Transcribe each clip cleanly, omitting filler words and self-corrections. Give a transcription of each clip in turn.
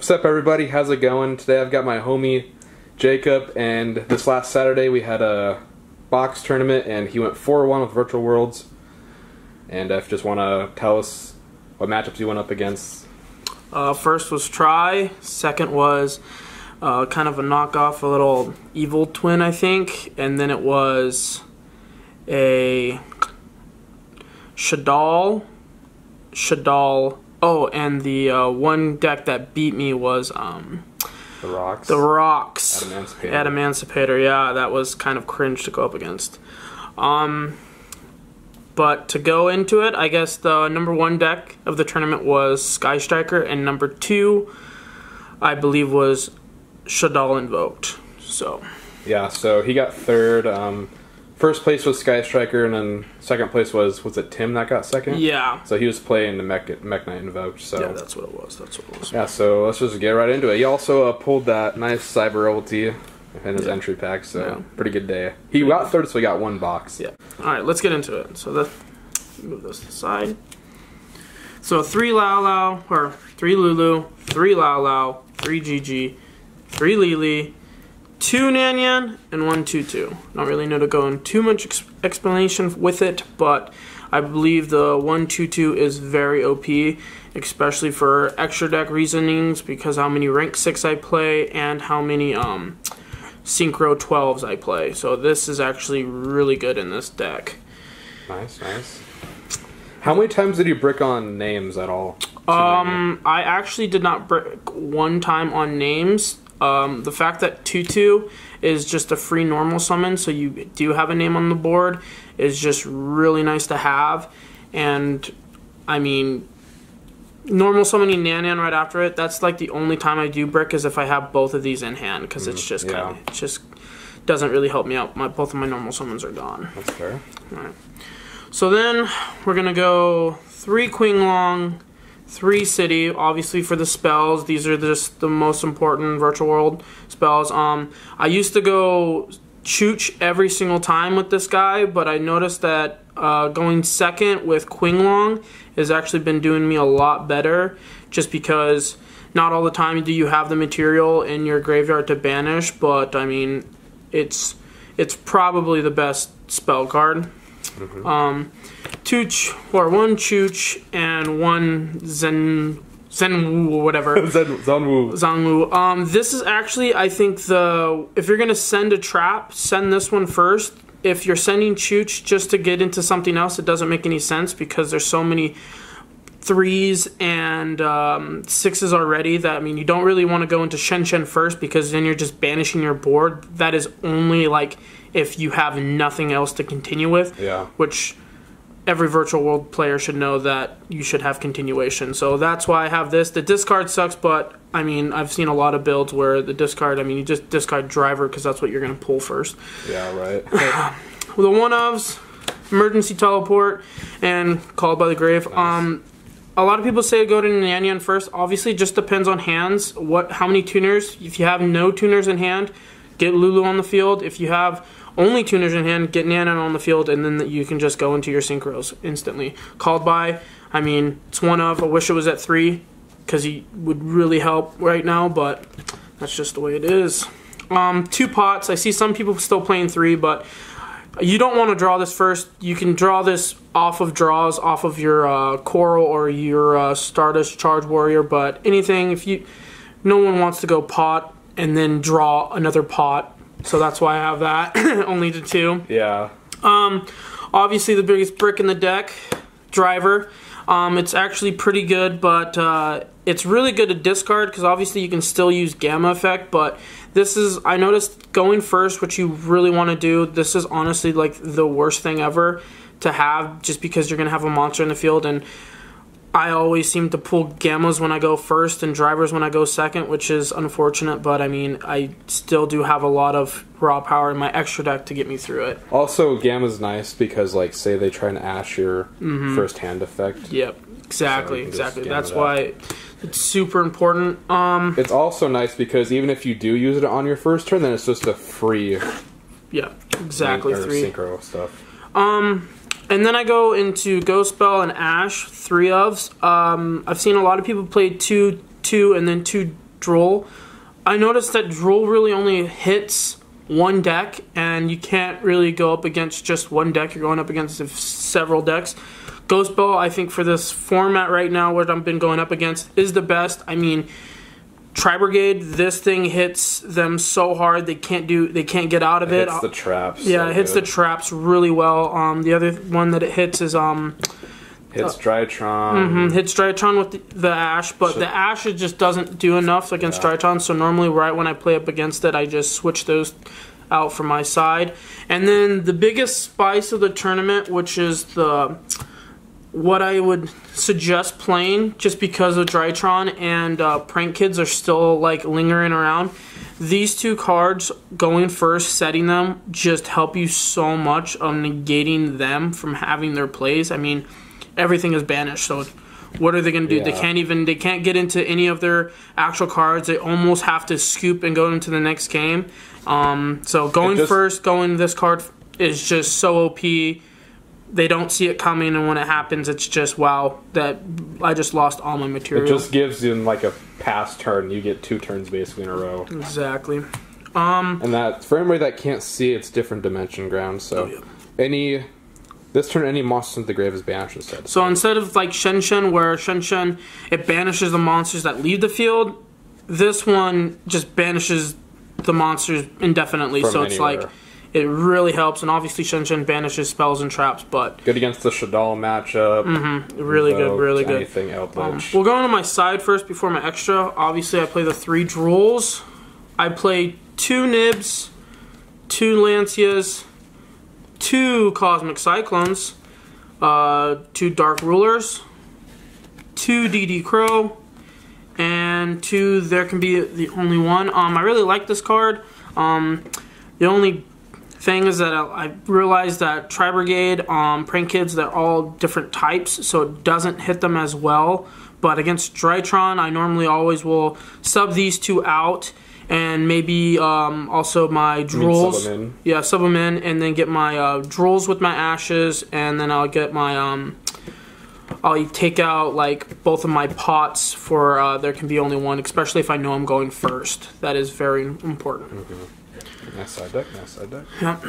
What's up, everybody? How's it going? Today I've got my homie Jacob, and this last Saturday we had a box tournament and he went 4-1 with Virtual Worlds. And if you just want to tell us what matchups you went up against. First was Try, second was kind of a knockoff, a little evil twin, I think, and then it was a Shadal. Oh, and the one deck that beat me was The Rocks. Adamancipator. Yeah, that was kind of cringe to go up against. But to go into it, I guess the number 1 deck of the tournament was Sky Striker, and number 2, I believe, was Shadal Invoked. So yeah, so he got third. First place was Sky Striker, and then second place was it Tim that got second? Yeah. So he was playing the Mech Knight Invoked. So yeah, that's what it was. Yeah, so let's just get right into it. He also pulled that nice Cyber ulti in his entry pack, so pretty good day. He got third, so he got 1 box. Yeah. All right, let's get into it. So move this aside. So 3 Lao, or 3 Lulu, 3 Lao, 3 Gigi, 3 Lily, 2 Nyan, and 1 Tutu. Not really know to go in too much explanation with it, but I believe the 1 Tutu is very OP, especially for extra deck reasonings, because how many rank 6 I play and how many Synchro 12s I play. So this is actually really good in this deck. Nice, nice. How many times did you brick on names at all? I actually did not brick 1 time on names. The fact that Tutu is just a free normal summon, so you do have a name on the board, is just really nice to have. And I mean, normal summoning Nyan right after it, that's like the only time I do brick is if I have both of these in hand, because it's just kind of, it just doesn't really help me out. Both of my normal summons are gone. That's fair. Alright. So then we're gonna go 3 Qinglong, 3 City, obviously for the spells. These are just the most important Virtual World spells. I used to go Chooch every single time with this guy, but I noticed that going second with Qinglong has actually been doing me a lot better, just because not all the time do you have the material in your graveyard to banish, but I mean, it's probably the best spell card. One Chooch and 1 Zenwu or whatever. Zanwu. This is actually, I think, if you're gonna send a trap, send this one first. If you're sending Chooch just to get into something else, it doesn't make any sense, because there's so many 3s and 6s already that, I mean, you don't really want to go into Shen first, because then you're just banishing your board. That is only like if you have nothing else to continue with, which every Virtual World player should know that you should have continuation. So that's why I have this. The discard sucks, but I mean, I've seen a lot of builds where the discard, I mean, you just discard Driver because that's what you're going to pull first. Yeah, right. The 1-ofs, Emergency Teleport, and Called by the Grave. Nice. A lot of people say go to Nyan first. Obviously, it just depends on hands. How many tuners? If you have no tuners in hand, get Lulu on the field. If you have only tuners in hand, get Nyan on the field, and then you can just go into your synchros instantly. Called by, I mean, it's 1-of. I wish it was at 3, because he would really help right now, but that's just the way it is. 2 pots. I see some people still playing 3, but you don't want to draw this first. You can draw this off of draws, off of your Coral or your Stardust Charge Warrior, but anything, no one wants to go pot and then draw another pot. So that's why I have that. Only the 2. Yeah. Obviously the biggest brick in the deck, Driver. It's actually pretty good, but it's really good to discard, because obviously you can still use Gamma Effect, but this is, I noticed going first, what you really want to do, this is honestly like the worst thing ever to have, just because you're going to have a monster in the field, and I always seem to pull Gammas when I go first and Drivers when I go second, which is unfortunate, but I mean, I still do have a lot of raw power in my extra deck to get me through it. Also, Gamma's nice because, like, say they try and ash your first hand effect. Yep, exactly, so exactly. That's why it's super important. It's also nice because even if you do use it on your first turn, then it's just a free... Yeah, exactly. 3 synchro stuff. And then I go into Ghost Bell and Ash, 3-ofs. I've seen a lot of people play 2 and then 2 Droll. I noticed that Droll really only hits one deck, and you can't really go up against just one deck. You're going up against several decks. Ghost Ball, I think for this format right now, what I've been going up against, is the best. I mean, Tri-Brigade, this thing hits them so hard they can't get out of it. Hits the traps. Yeah, it hits the traps really well. The other one that it hits is hits Drytron. Hits Drytron with the Ash, but the Ash, it just doesn't do enough against Drytron, so normally right when I play up against it, I just switch those out from my side. And then the biggest spice of the tournament, which is what I would suggest playing, just because of Drytron and Prank Kids are still like lingering around. These two cards, going first, setting them, just help you so much on negating them from having their plays. I mean, everything is banished, so what are they going to do? Yeah. They can't get into any of their actual cards. They almost have to scoop and go into the next game. So going first, going this card is just so OP. They don't see it coming, and when it happens, it's just, wow, that I just lost all my material. It just gives you like a pass turn. You get 2 turns basically in a row. Exactly. And that, for anybody that can't see, it's different dimension ground. So this turn, any monsters in the grave is banished instead. So instead of like Shen Shen, where Shen Shen, it banishes the monsters that leave the field, this one just banishes the monsters indefinitely. From so it's anywhere. like, it really helps, and obviously Shen Shen banishes spells and traps, but good against the Shaddoll matchup. Really good, really good. Anything Eldritch. We'll go into my side first before my extra. Obviously, I play the 3 Drolls. I play 2 Nibs, 2 Lancias, 2 Cosmic Cyclones, 2 Dark Rulers, 2 DD Crow, and 2 There Can Be the Only One. I really like this card. The only thing is that I realized that Tri-Brigade, Prank Kids, they're all different types, so it doesn't hit them as well. But against Drytron, I normally always will sub these 2 out, and maybe also my Drolls. Sub them in. Yeah, sub them in, and then get my Drolls with my Ashes, and then I'll get my I'll take out like both of my pots for There Can Be Only One, especially if I know I'm going first. That is very important. Nice side deck, nice side deck. Yep.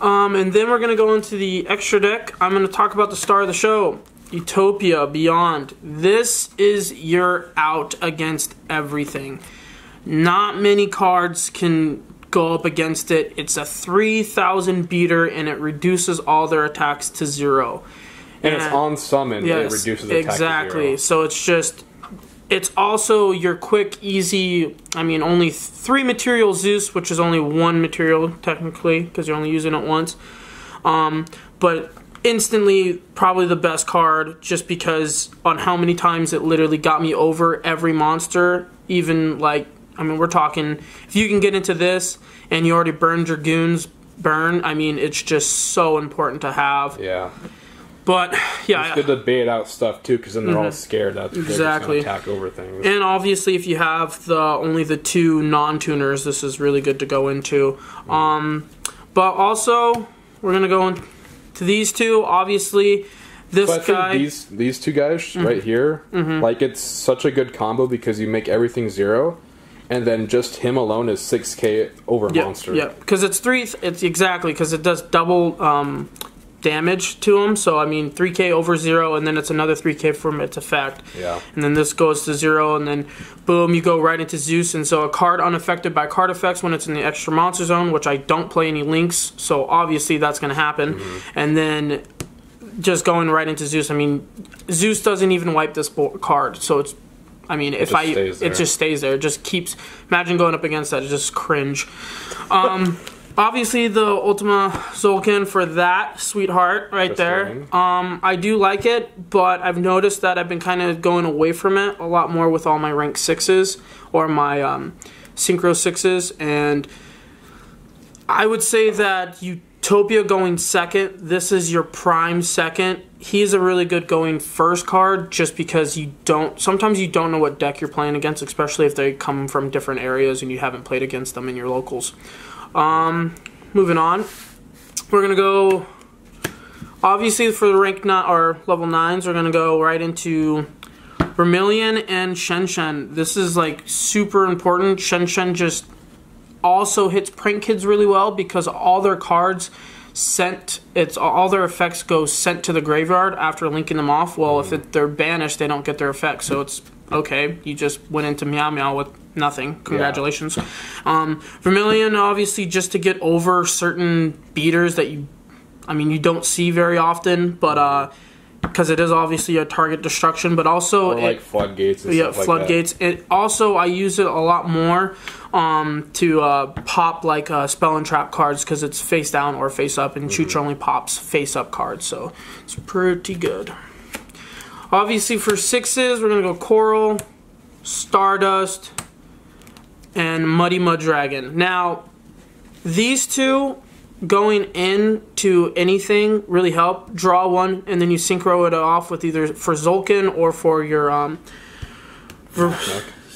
And then we're going to go into the extra deck. I'm going to talk about the star of the show, Utopia Beyond. This is your out against everything. Not many cards can go up against it. It's a 3,000 beater, and it reduces all their attacks to 0. And it's on summon, yes, it reduces attack exactly. to 0. So it's just... It's also your quick, easy, I mean, only 3 material Zeus, which is only 1 material, technically, because you're only using it once. But instantly, probably the best card, just because on how many times it literally got me over every monster. Even, like, I mean, we're talking, if you can get into this, and you already burned your goons, I mean, it's just so important to have. Yeah. But yeah, it's good to bait out stuff too, because then they're all scared that they're exactly just gonna attack over things. And obviously, if you have only the 2 non-tuners, this is really good to go into. But also, we're gonna go into these 2. Obviously, this guy, these 2 guys right here, like it's such a good combo because you make everything 0. And then just him alone is 6k over monster. Yeah, because it's exactly because it does double damage to him. So I mean 3k over 0, and then it's another 3k from its effect. Yeah. And then this goes to 0, and then boom, you go right into Zeus. And so a card unaffected by card effects when it's in the extra monster zone, which I don't play any links, so obviously that's going to happen. And then just going right into Zeus. I mean, Zeus doesn't even wipe this card, so it's. I mean, it just stays there. It just keeps. Imagine going up against that. It's just cringe. Obviously, the Ultima Zolkin for that sweetheart right there. I do like it, but I've noticed that I've been kind of going away from it a lot more with all my rank 6s or my synchro 6s, and I would say that Utopia going second. This is your prime second. He's a really good going first card, just because sometimes you don't know what deck you're playing against, especially if they come from different areas and you haven't played against them in your locals. Moving on, we're gonna go. Obviously, for the rank 9 or level 9s, we're gonna go right into Vermilion and Shen Shen. This is like super important. Shen Shen just also hits Prank Kids really well because all their cards all their effects go sent to the graveyard after linking them off. Well, if they're banished, they don't get their effects, so it's okay. You just went into Meow Meow with nothing. Congratulations. Vermilion, obviously, just to get over certain beaters that you don't see very often, but because it is obviously a target destruction, but also or like floodgates. And stuff floodgates. Like that. It also, I use it a lot more to pop like spell and trap cards because it's face down or face up, and Chooch only pops face up cards, so it's pretty good. Obviously, for 6s, we're gonna go Coral, Stardust, and Muddy Mud Dragon. Now, these two going into anything really help. Draw one, and then you synchro it off with either for Zolkin or for your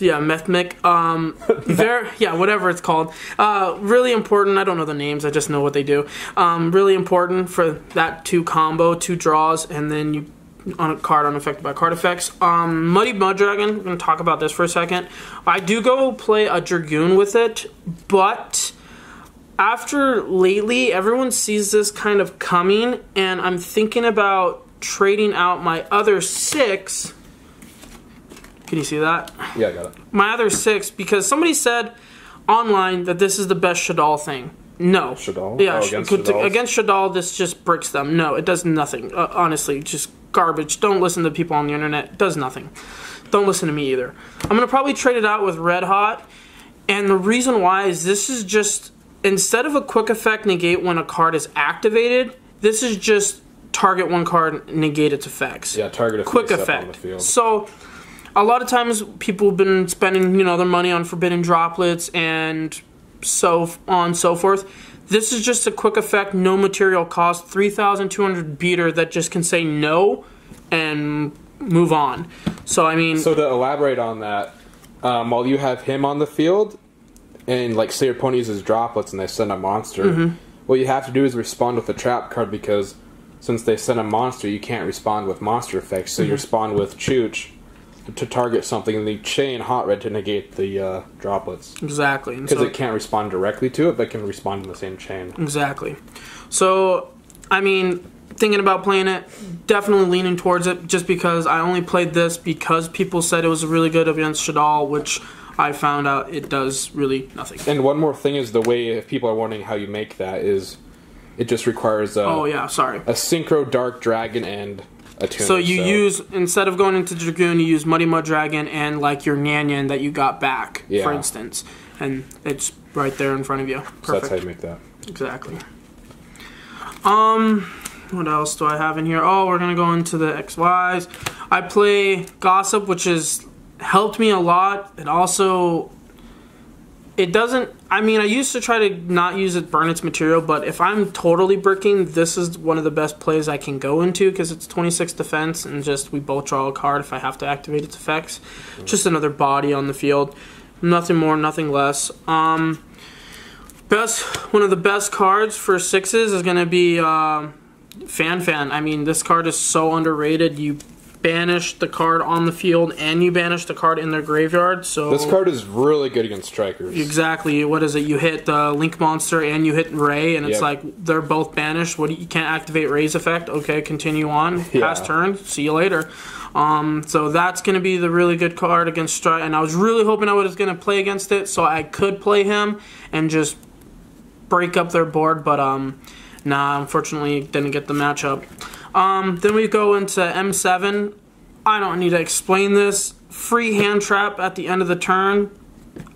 Methmic. Whatever it's called. Really important. I don't know the names. I just know what they do. Really important for that 2 combo, 2 draws, and then you on a card unaffected by card effects. Muddy Mud Dragon. I'm going to talk about this for a second. I do go play a Dragoon with it, but after lately, everyone sees this kind of coming, and I'm thinking about trading out my other 6. Can you see that? Yeah, I got it. My other 6, because somebody said online that this is the best Shaddoll thing. No. Shaddoll? Yeah, Against Shaddoll, this just bricks them. No, it does nothing. Honestly, just garbage. Don't listen to people on the internet. It does nothing. Don't listen to me either. I'm going to probably trade it out with Red Hot, and the reason why is this is just, instead of a quick effect negate when a card is activated, this is just target one card, negate its effects. Yeah, target a quick effect. On the field. So a lot of times people have been spending, their money on Forbidden Droplets and so on and so forth. This is just a quick effect, no material cost, 3,200 beater that just can say no and move on. So So to elaborate on that, while you have him on the field, and like say your opponent uses droplets and they send a monster, what you have to do is respond with a trap card, because since they send a monster, you can't respond with monster effects. So you respond with Chooch to target something, and you chain Hot Red to negate the droplets. Exactly. Because it can't respond directly to it, but can respond in the same chain. Exactly. So, thinking about playing it, definitely leaning towards it, just because I only played this because people said it was really good against Shaddoll, which I found out it does really nothing. And one more thing is the way, if people are wondering how you make that, is it just requires a Synchro Dark Dragon and a tuner. So you use, instead of going into Dragoon, you use Muddy Mud Dragon and like your Nyanyan that you got back, for instance. And it's right there in front of you. Perfect. So that's how you make that. Exactly. What else do I have in here? Oh, we're going to go into the XYs. I play Gossip, which has helped me a lot. It also, it doesn't, I used to try to not use it, burn its material, but if I'm totally bricking, this is one of the best plays I can go into, because it's 26 defense, and just we both draw a card if I have to activate its effects. Just another body on the field. Nothing more, nothing less. One of the best cards for 6s is going to be Fan Fan. This card is so underrated. You banish the card on the field and you banish the card in their graveyard. So this card is really good against strikers. Exactly. What is it? You hit the Link Monster and you hit Ray, and it's like they're both banished. You can't activate Ray's effect. Okay, continue on. Pass turn. See you later. So that's going to be the really good card against strike. And I was really hoping I was going to play against it, so I could play him and just break up their board. But nah, unfortunately, didn't get the matchup. Then we go into M7. I don't need to explain this. Free hand trap at the end of the turn.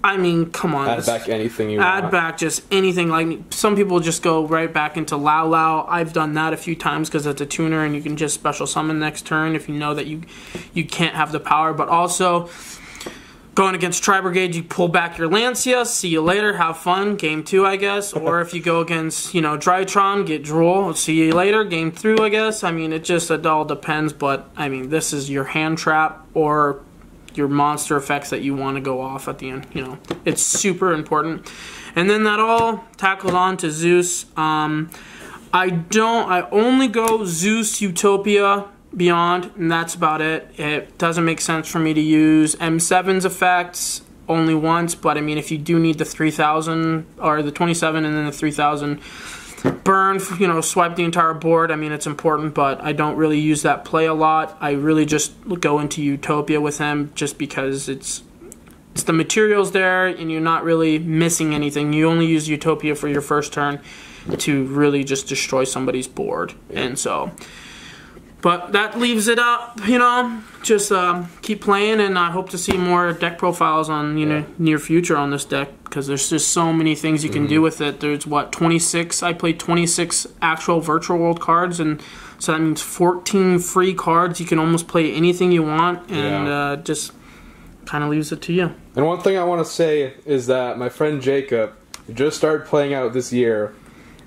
Come on. Add back anything you want. Add back just anything. Like, some people just go right back into Lao Lao. I've done that a few times because it's a tuner and you can just special summon next turn if you know that you can't have the power. But also, going against Tri-Brigade, you pull back your Lancia, see you later, have fun, game 2, I guess. Or if you go against, Drytron, get Drool, see you later, game 3, I guess. It all depends, but, this is your hand trap or your monster effects that you want to go off at the end, It's super important. And then that all tackles on to Zeus. I only go Zeus, Utopia, beyond, and that's about it. It doesn't make sense for me to use M7's effects only once, but I mean, if you do need the 3000 or the 27 and then the 3000 burn, you know, swipe the entire board, I mean, it's important, but I don't really use that play a lot. I really just go into Utopia with him just because it's the materials there and you're not really missing anything. You only use Utopia for your first turn to really just destroy somebody's board. And so, but that leaves it up, you know, just keep playing, and I hope to see more deck profiles on, you know, near future on this deck, because there's just so many things you can do with it. There's, what, 26, I played 26 actual Virtual World cards, and so that means 14 free cards. You can almost play anything you want, and just kind of leaves it to you. And one thing I want to say is that my friend Jacob just started playing out this year,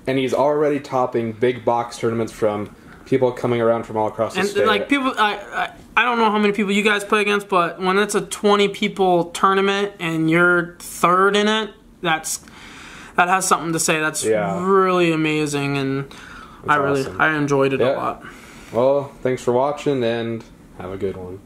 and he's already topping big box tournaments from people coming around from all across the state. And like people, I don't know how many people you guys play against, but when it's a 20 people tournament and you're third in it, that has something to say. That's really amazing, and I enjoyed it a lot. Well, thanks for watching, and have a good one.